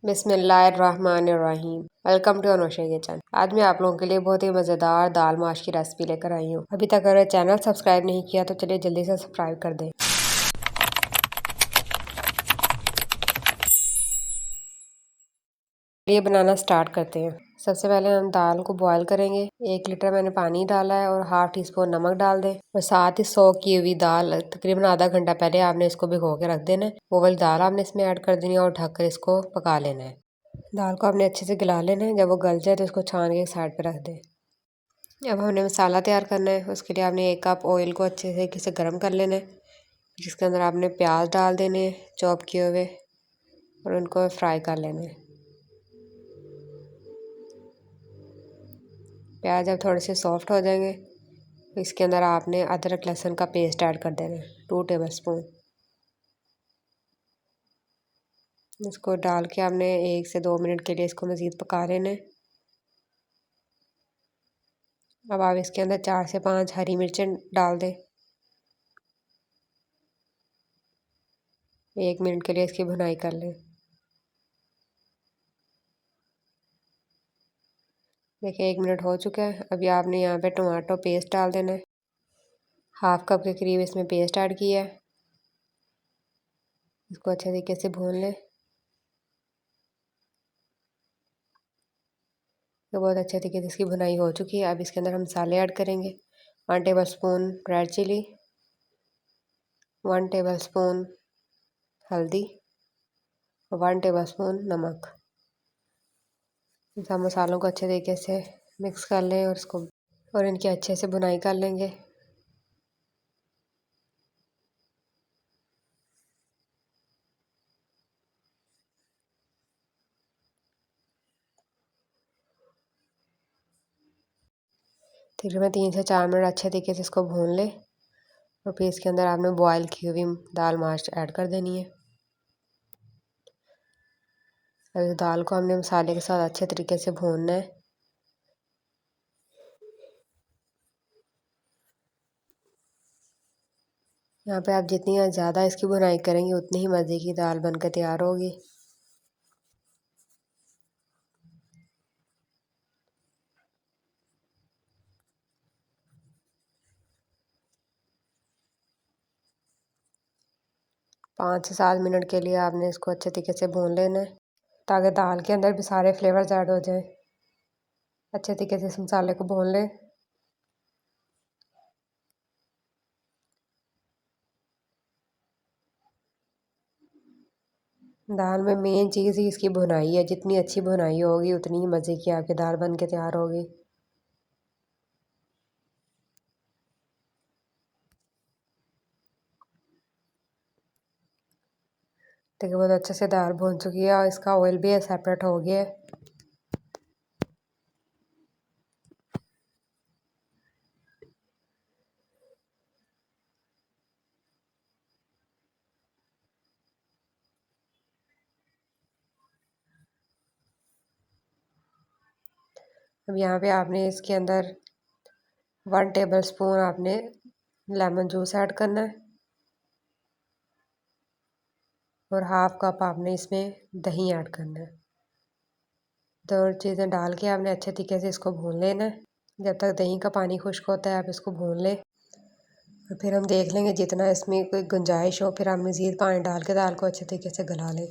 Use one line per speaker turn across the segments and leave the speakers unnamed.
बिस्मिल्लाहिर्रहमानिर्रहीम। Welcome to Anosha kitchen. आज मैं आप लोगों के लिए बहुत ही मज़ेदार दाल माश की रेसिपी लेकर आई हूँ। अभी तक अगर चैनल सब्सक्राइब नहीं किया तो चलिए जल्दी से सब्सक्राइब कर दें। ये बनाना स्टार्ट करते हैं। सबसे पहले हम दाल को बॉईल करेंगे। 1 लीटर मैंने पानी डाला है और ½ टीस्पून नमक डाल दें और साथ ही सोक की हुई दाल तकरीबन आधा घंटा पहले आपने इसको भिगो के रख देना है। वो वाली दाल आपने इसमें ऐड कर देनी है और ढककर इसको पका लेना है। दाल को आपने अच्छे से गला लेना है। जब वो गल जाए तो इसको छान के एक साइड पे रख दें। अब हमने मसाला तैयार करना है। उसके लिए आपने 1 कप ऑयल को अच्छे तरीके से गर्म कर लेना है, जिसके अंदर आपने प्याज डाल देने हैं चॉप किए हुए और उनको फ्राई कर लेना है। प्याज अब थोड़े से सॉफ्ट हो जाएंगे तो इसके अंदर आपने अदरक लहसुन का पेस्ट ऐड कर देना है 2 टेबल स्पून। इसको डाल के आपने 1 से 2 मिनट के लिए इसको मज़ीद पका लेना है। अब आप इसके अंदर 4 से 5 हरी मिर्चें डाल दें। 1 मिनट के लिए इसकी भुनाई कर लें। देखिए 1 मिनट हो चुका है। अभी आपने यहाँ पे टमाटो पेस्ट डाल देना है। ½ कप के करीब इसमें पेस्ट ऐड किया है। इसको अच्छे तरीके से भून लें। तो बहुत अच्छे तरीके से इसकी भुनाई हो चुकी है। अब इसके अंदर हम मसाले ऐड करेंगे। 1 tablespoon red chilli, 1 tablespoon हल्दी और 1 टेबल स्पून नमक। सब मसालों को अच्छे तरीके से मिक्स कर लें और इनकी अच्छे से भुनाई कर लेंगे। तकरीबन 3 से 4 मिनट अच्छे तरीके से इसको भून लें और फिर इसके अंदर आपने बॉयल की हुई दाल माश ऐड कर देनी है। और इस दाल को हमने मसाले के साथ अच्छे तरीके से भूनना है। यहाँ पे आप जितनी ज़्यादा इसकी भुनाई करेंगे उतनी ही मज़े की दाल बनकर तैयार होगी। पाँच से 7 मिनट के लिए आपने इसको अच्छे तरीके से भून लेना है ताकि दाल के अंदर भी सारे फ्लेवर्स ऐड हो जाएं। अच्छे तरीके से इस मसाले को भून लें। दाल में मेन चीज़ ही इसकी भुनाई है। जितनी अच्छी भुनाई होगी उतनी ही मज़े की आपकी दाल बन के तैयार होगी। देखिए बहुत अच्छे से दाल भून चुकी है और इसका ऑयल भी सेपरेट हो गया है। अब यहाँ पे आपने इसके अंदर 1 टेबल स्पून आपने लेमन जूस ऐड करना है और ½ कप आपने इसमें दही ऐड करना है। दो चीज़ें डाल के आपने अच्छे तरीके से इसको भून लेना है। जब तक दही का पानी खुश्क होता है आप इसको भून लें और फिर हम देख लेंगे जितना इसमें कोई गुंजाइश हो फिर हम मज़ीद पानी डाल के दाल को अच्छे तरीके से गला लें।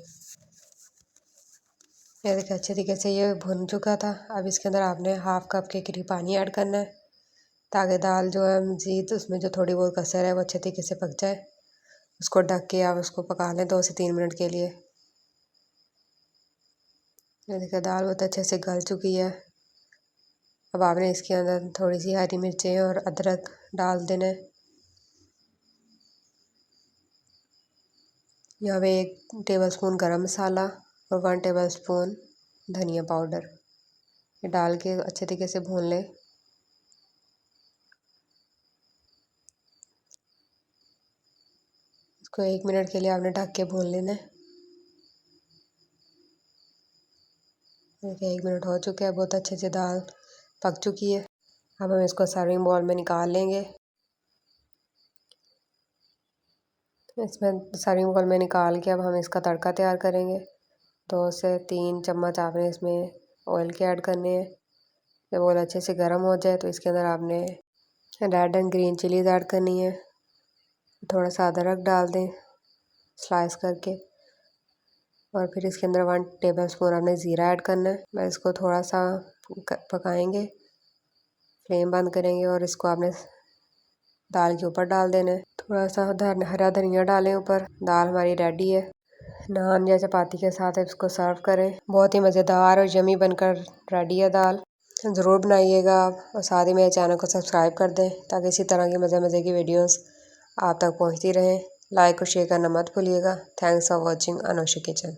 ये देखिए अच्छे तरीके से ये भुन चुका था। अब इसके अंदर आपने ½ कप के करीब पानी ऐड करना है ताकि दाल जो है मज़ीद उसमें जो थोड़ी बहुत कसर है वो अच्छे तरीके से पक जाए। उसको ढक के आप उसको पका लें 2 से 3 मिनट के लिए। ये देखिए दाल बहुत अच्छे से गल चुकी है। अब आपने इसके अंदर थोड़ी सी हरी मिर्चें और अदरक डाल देना है। यहाँ पे 1 टेबल स्पून गरम मसाला और 1 टेबल स्पून धनिया पाउडर ये डाल के अच्छे तरीके से भून लें। इसको 1 मिनट के लिए आपने ढक के भून लेना है। देखिए 1 मिनट हो चुका है। बहुत अच्छे से दाल पक चुकी है। अब हम इसको सर्विंग बाउल में निकाल लेंगे। इसमें सर्विंग बाउल में निकाल के अब हम इसका तड़का तैयार करेंगे। 2 से 3 चम्मच आपने इसमें ऑयल के ऐड करने हैं। जब ऑयल अच्छे से गर्म हो जाए तो इसके अंदर आपने red and green chillies add करनी है। थोड़ा सा अदरक डाल दें स्लाइस करके, और फिर इसके अंदर 1 टेबलस्पून आपने ज़ीरा ऐड करना है। मैं इसको थोड़ा सा पकाएंगे, फ्लेम बंद करेंगे और इसको आपने दाल के ऊपर डाल देना है। थोड़ा सा हरा धनिया डालें ऊपर। दाल हमारी रेडी है। नान या चपाती के साथ इसको सर्व करें। बहुत ही मज़ेदार और यमी बनकर रेडी है दाल। ज़रूर बनाइएगा आप, और साथ ही मेरे चैनल को सब्सक्राइब कर दें ताकि इसी तरह की मज़े की वीडियोस आप तक पहुंचती रहें। लाइक और शेयर करना मत भूलिएगा। Thanks for watching Anusha kitchen.